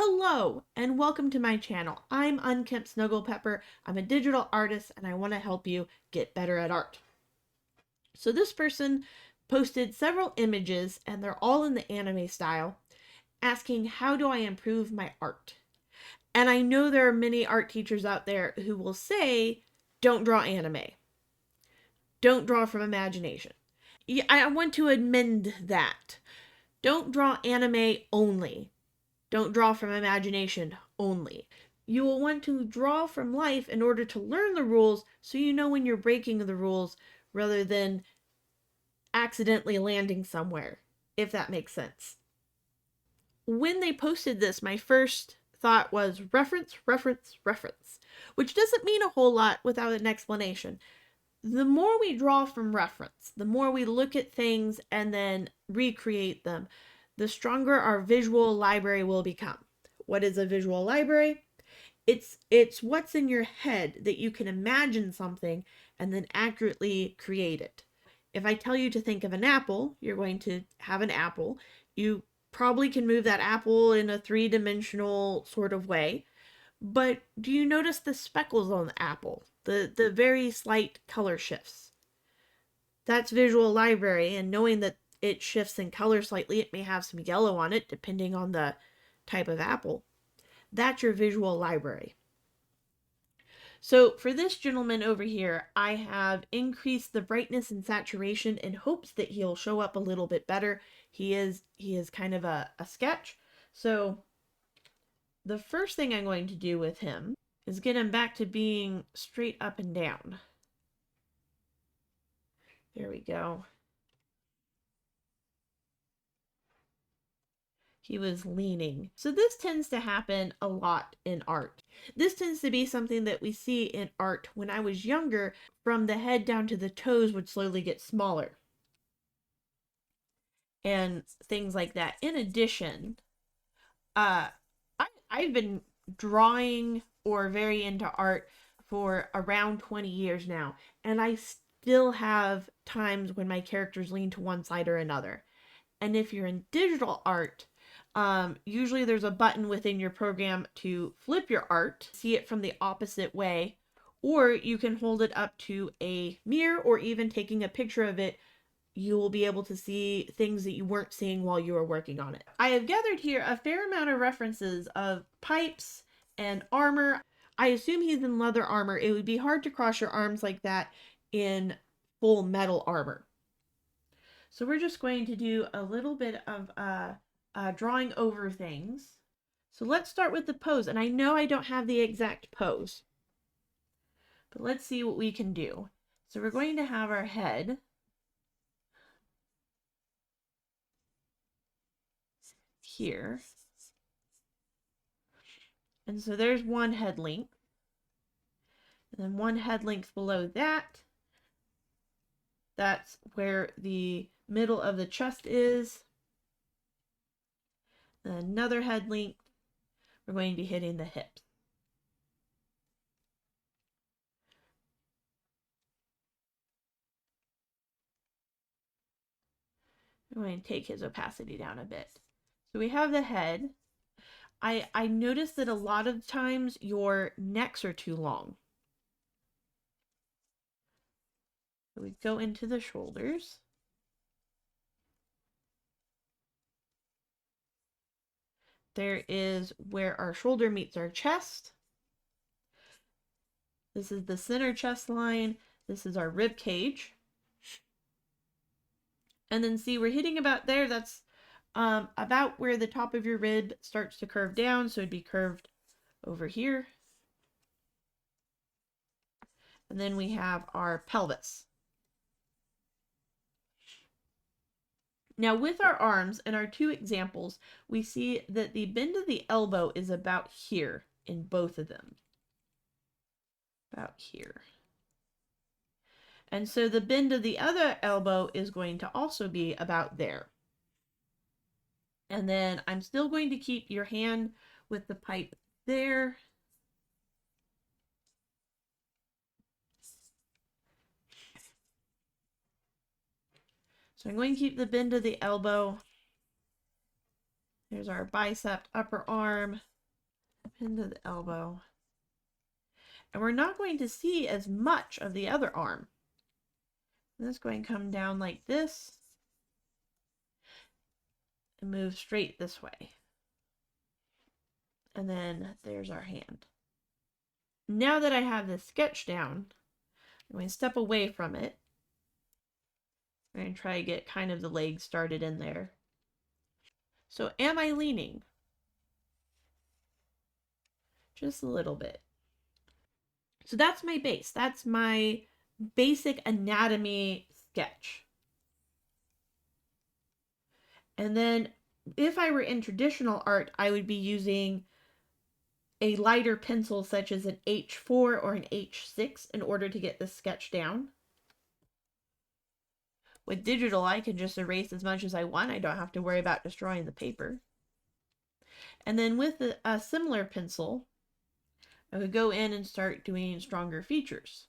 Hello and welcome to my channel. I'm Unkempt Snugglepepper. I'm a digital artist and I want to help you get better at art. So this person posted several images and they're all in the anime style, asking how do I improve my art? And I know there are many art teachers out there who will say, don't draw anime. Don't draw from imagination. Yeah, I want to amend that. Don't draw anime only. Don't draw from imagination only. You will want to draw from life in order to learn the rules so you know when you're breaking the rules rather than accidentally landing somewhere, if that makes sense. When they posted this, my first thought was reference, reference, reference, which doesn't mean a whole lot without an explanation. The more we draw from reference, the more we look at things and then recreate them, the stronger our visual library will become. What is a visual library? It's what's in your head that you can imagine something and then accurately create it. If I tell you to think of an apple, you're going to have an apple. You probably can move that apple in a three-dimensional sort of way. But do you notice the speckles on the apple? The very slight color shifts. That's visual library, and knowing that it shifts in color slightly, it may have some yellow on it depending on the type of apple. That's your visual library. So for this gentleman over here, I have increased the brightness and saturation in hopes that he'll show up a little bit better. He is kind of a sketch. So the first thing I'm going to do with him is get him back to being straight up and down. There we go. He was leaning. So this tends to happen a lot in art. This tends to be something that we see in art. When I was younger, from the head down to the toes would slowly get smaller. And things like that. In addition, I've been drawing or very into art for around 20 years now, and I still have times when my characters lean to one side or another. And if you're in digital art, usually there's a button within your program to flip your art, see it from the opposite way, or you can hold it up to a mirror or even taking a picture of it. You will be able to see things that you weren't seeing while you were working on it. I have gathered here a fair amount of references of pipes and armor. I assume he's in leather armor. It would be hard to cross your arms like that in full metal armor. So we're just going to do a little bit of drawing over things. So let's start with the pose. And I know I don't have the exact pose, but let's see what we can do. So we're going to have our head here. And so there's one head length. And then one head length below that. That's where the middle of the chest is. And another head length. We're going to be hitting the hips. I'm going to take his opacity down a bit. So we have the head. I noticed that a lot of times your necks are too long. So we go into the shoulders. There is where our shoulder meets our chest. This is the center chest line. This is our rib cage. And then see, we're hitting about there. That's about where the top of your rib starts to curve down. So it'd be curved over here. And then we have our pelvis. Now with our arms and our two examples, we see that the bend of the elbow is about here in both of them. About here. And so the bend of the other elbow is going to also be about there. And then I'm still going to keep your hand with the pipe there. So I'm going to keep the bend of the elbow There's our bicep, upper arm, into the elbow. And we're not going to see as much of the other arm. This is going to come down like this and move straight this way. And then there's our hand. Now that I have this sketch down, I'm going to step away from it. I'm going to try to get kind of the leg started in there. So am I leaning? Just a little bit. So that's my base. That's my basic anatomy sketch. And then if I were in traditional art, I would be using a lighter pencil such as an H4 or an H6 in order to get this sketch down. With digital, I can just erase as much as I want. I don't have to worry about destroying the paper. And then with a similar pencil, I would go in and start doing stronger features.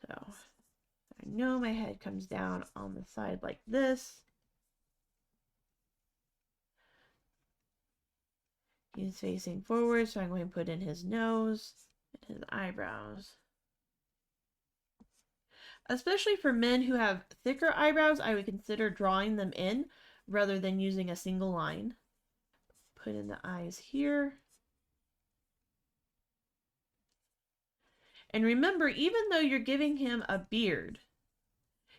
So I know my head comes down on the side like this. He's facing forward, so I'm going to put in his nose and his eyebrows. Especially for men who have thicker eyebrows, I would consider drawing them in rather than using a single line. Put in the eyes here. And remember, even though you're giving him a beard,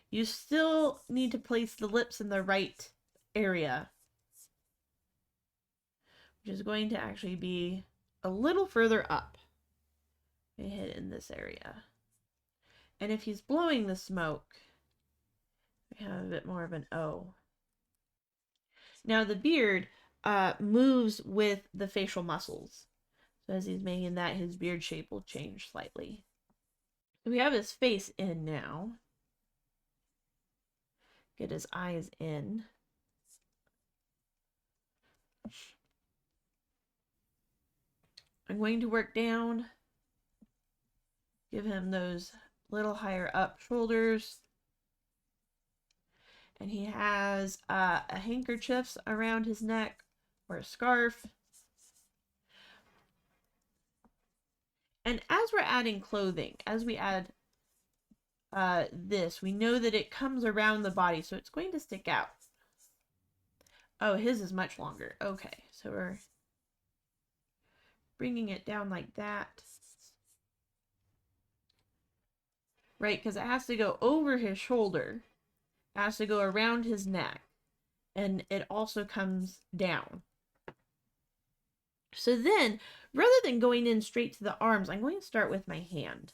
you still need to place the lips in the right area, which is going to actually be a little further up. I hit in this area. And if he's blowing the smoke, we have a bit more of an O. Now the beard moves with the facial muscles. So as he's making that, his beard shape will change slightly. We have his face in now. Get his eyes in. I'm going to work down. Give him those little higher up shoulders. And he has a handkerchief around his neck or a scarf. And as we're adding clothing, as we add this, we know that it comes around the body, so it's going to stick out. Oh, his is much longer. Okay, so we're bringing it down like that. Right, because it has to go over his shoulder. It has to go around his neck. And it also comes down. So then, rather than going in straight to the arms, I'm going to start with my hand.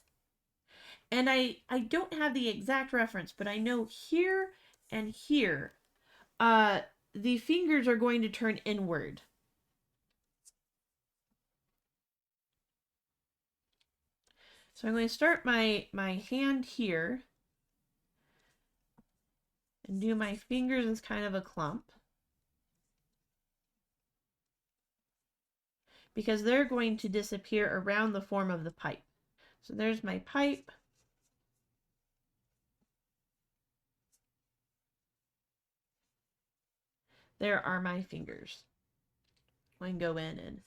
And I don't have the exact reference, but I know here and here, the fingers are going to turn inward. So I'm going to start my hand here and do my fingers as kind of a clump, because they're going to disappear around the form of the pipe. So there's my pipe. There are my fingers. I can go in and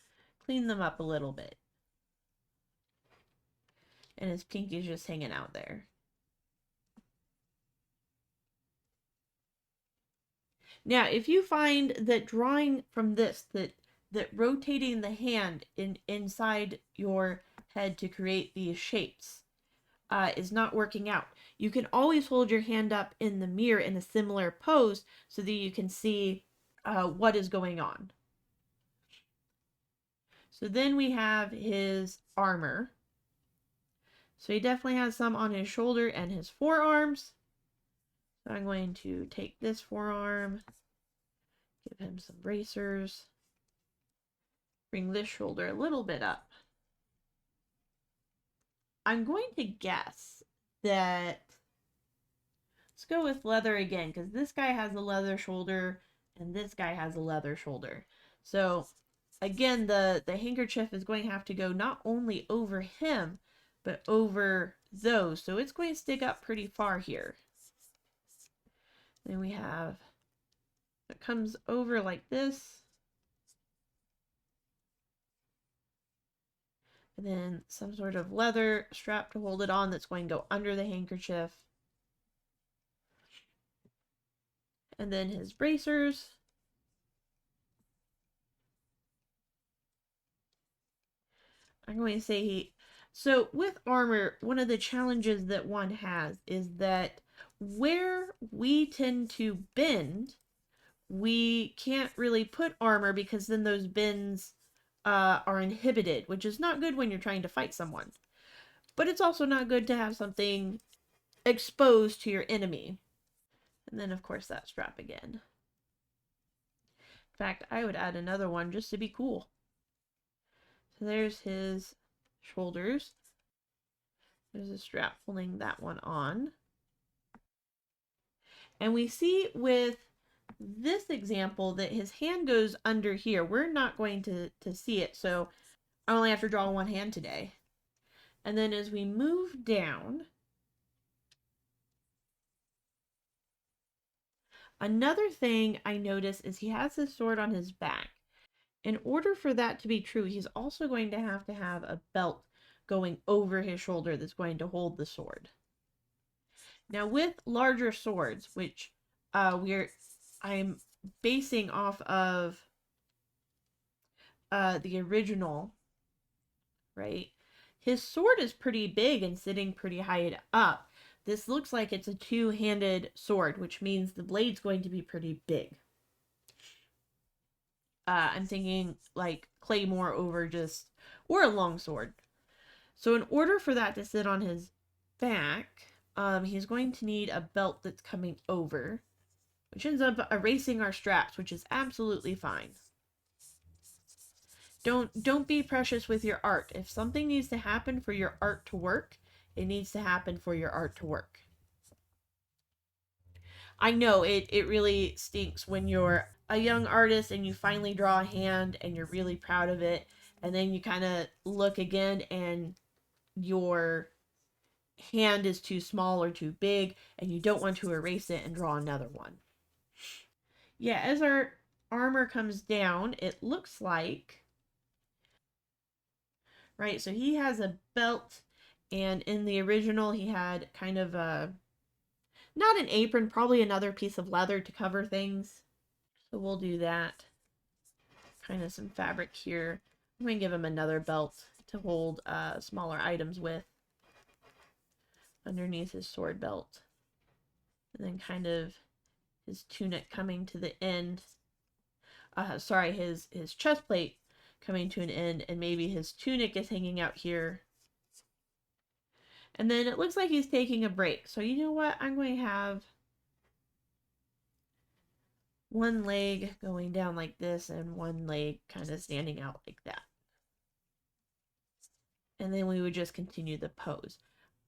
clean them up a little bit. And his pinky is just hanging out there. Now, if you find that drawing from this, that rotating the hand inside your head to create these shapes is not working out, you can always hold your hand up in the mirror in a similar pose so that you can see what is going on. So then we have his armor. So he definitely has some on his shoulder and his forearms. So I'm going to take this forearm, give him some bracers, bring this shoulder a little bit up. I'm going to guess that, let's go with leather again, because this guy has a leather shoulder and this guy has a leather shoulder. So again, the handkerchief is going to have to go not only over him, but over those. So it's going to stick up pretty far here. Then we have, it comes over like this. And then some sort of leather strap to hold it on that's going to go under the handkerchief. And then his bracers. I'm going to say he... So with armor, one of the challenges that one has is that where we tend to bend, we can't really put armor because then those bends are inhibited, which is not good when you're trying to fight someone. But it's also not good to have something exposed to your enemy. And then, of course, that strap again. In fact, I would add another one just to be cool. So there's his shoulders. There's a strap pulling that one on. And we see with this example that his hand goes under here. We're not going to see it, so I only have to draw one hand today. And then as we move down, another thing I notice is he has this sword on his back. In order for that to be true, he's also going to have a belt going over his shoulder that's going to hold the sword. Now with larger swords, which I'm basing off of the original, right? His sword is pretty big and sitting pretty high up. This looks like it's a two-handed sword, which means the blade's going to be pretty big. I'm thinking like claymore over just, or a long sword. So in order for that to sit on his back, he's going to need a belt that's coming over, which ends up erasing our straps, which is absolutely fine. Don't be precious with your art. If something needs to happen for your art to work, it needs to happen for your art to work. I know it really stinks when you're a young artist and you finally draw a hand and you're really proud of it, and then you kind of look again and your hand is too small or too big and you don't want to erase it and draw another one. Yeah, as our armor comes down, it looks like, right, so he has a belt, and in the original he had kind of a, not an apron, probably another piece of leather to cover things. So we'll do that. Kind of some fabric here. I'm going to give him another belt to hold smaller items with underneath his sword belt. And then kind of his tunic coming to the end. Sorry, his chest plate coming to an end, and maybe his tunic is hanging out here. And then it looks like he's taking a break. So you know what? I'm going to have one leg going down like this and one leg kind of standing out like that. And then we would just continue the pose.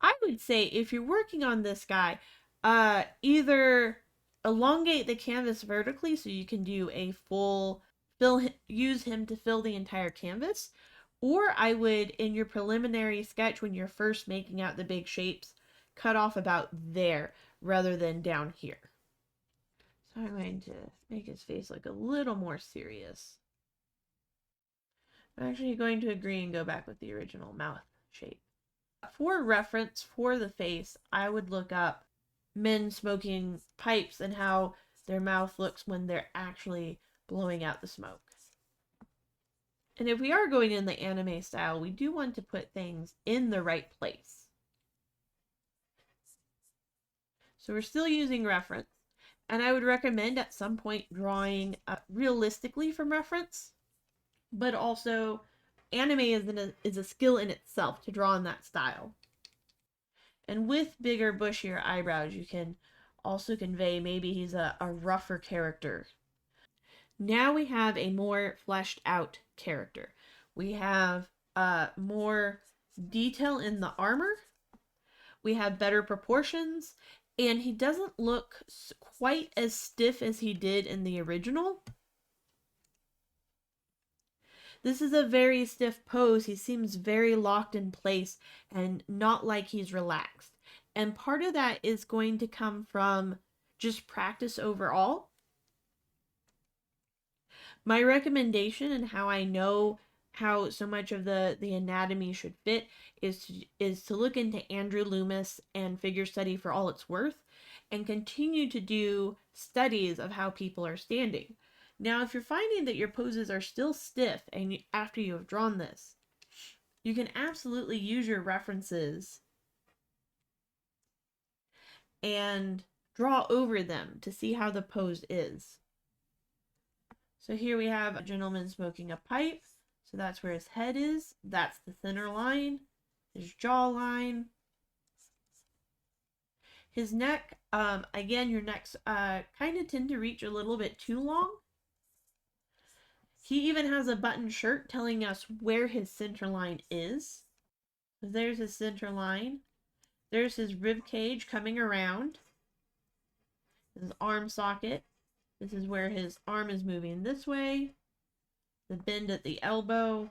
I would say if you're working on this guy, either elongate the canvas vertically so you can do a full use him to fill the entire canvas, or I would, in your preliminary sketch when you're first making out the big shapes, cut off about there rather than down here. So I'm going to make his face look a little more serious. I'm actually going to agree and go back with the original mouth shape. For reference for the face, I would look up men smoking pipes and how their mouth looks when they're actually blowing out the smoke. And if we are going in the anime style, we do want to put things in the right place. So we're still using reference. And I would recommend at some point drawing realistically from reference, but also anime is a skill in itself to draw in that style. And with bigger, bushier eyebrows, you can also convey maybe he's a rougher character. Now we have a more fleshed out character. We have more detail in the armor. We have better proportions. And he doesn't look quite as stiff as he did in the original. This is a very stiff pose. He seems very locked in place and not like he's relaxed. And part of that is going to come from just practice overall. My recommendation and how I know how so much of the anatomy should fit is to look into Andrew Loomis and figure study for all it's worth, and continue to do studies of how people are standing. Now, if you're finding that your poses are still stiff and after you have drawn this, you can absolutely use your references and draw over them to see how the pose is. So here we have a gentleman smoking a pipe. So that's where his head is. That's the thinner line. His jawline. His neck, again, your necks kind of tend to reach a little bit too long. He even has a button shirt telling us where his center line is. So there's his center line. There's his rib cage coming around. His arm socket. This is where his arm is moving this way. The bend at the elbow.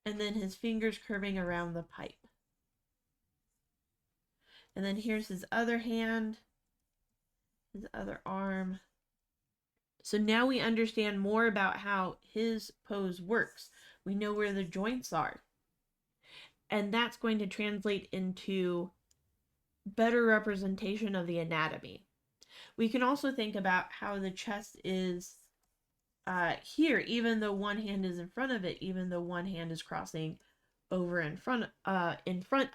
And then his fingers curving around the pipe. And then here's his other hand, his other arm. So now we understand more about how his pose works. We know where the joints are. And that's going to translate into better representation of the anatomy. We can also think about how the chest is here, even though one hand is in front of it, even though one hand is crossing over in front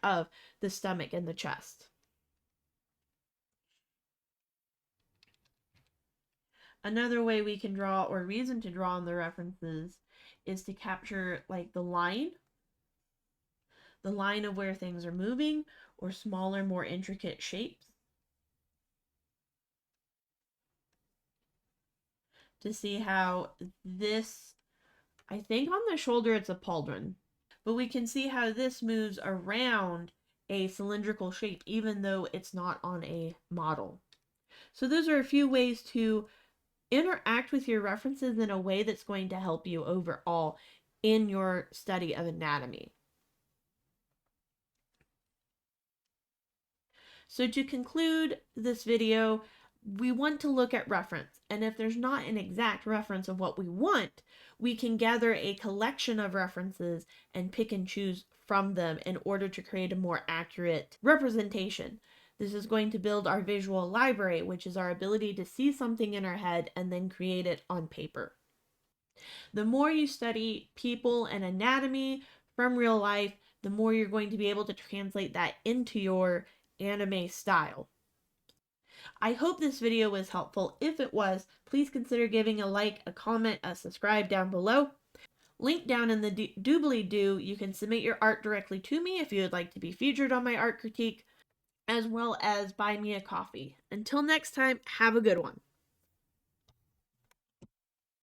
of the stomach and the chest. Another way we can draw, or reason to draw on the references, is to capture like the line of where things are moving, or smaller, more intricate shapes. To see how this, I think on the shoulder it's a pauldron, but we can see how this moves around a cylindrical shape even though it's not on a model. So those are a few ways to interact with your references in a way that's going to help you overall in your study of anatomy. So to conclude this video, we want to look at reference, and if there's not an exact reference of what we want, we can gather a collection of references and pick and choose from them in order to create a more accurate representation. This is going to build our visual library, which is our ability to see something in our head and then create it on paper. The more you study people and anatomy from real life, the more you're going to be able to translate that into your anime style. I hope this video was helpful. If it was, please consider giving a like, a comment, a subscribe down below. Link down in the doobly-doo, you can submit your art directly to me if you would like to be featured on my art critique, as well as buy me a coffee. Until next time, have a good one.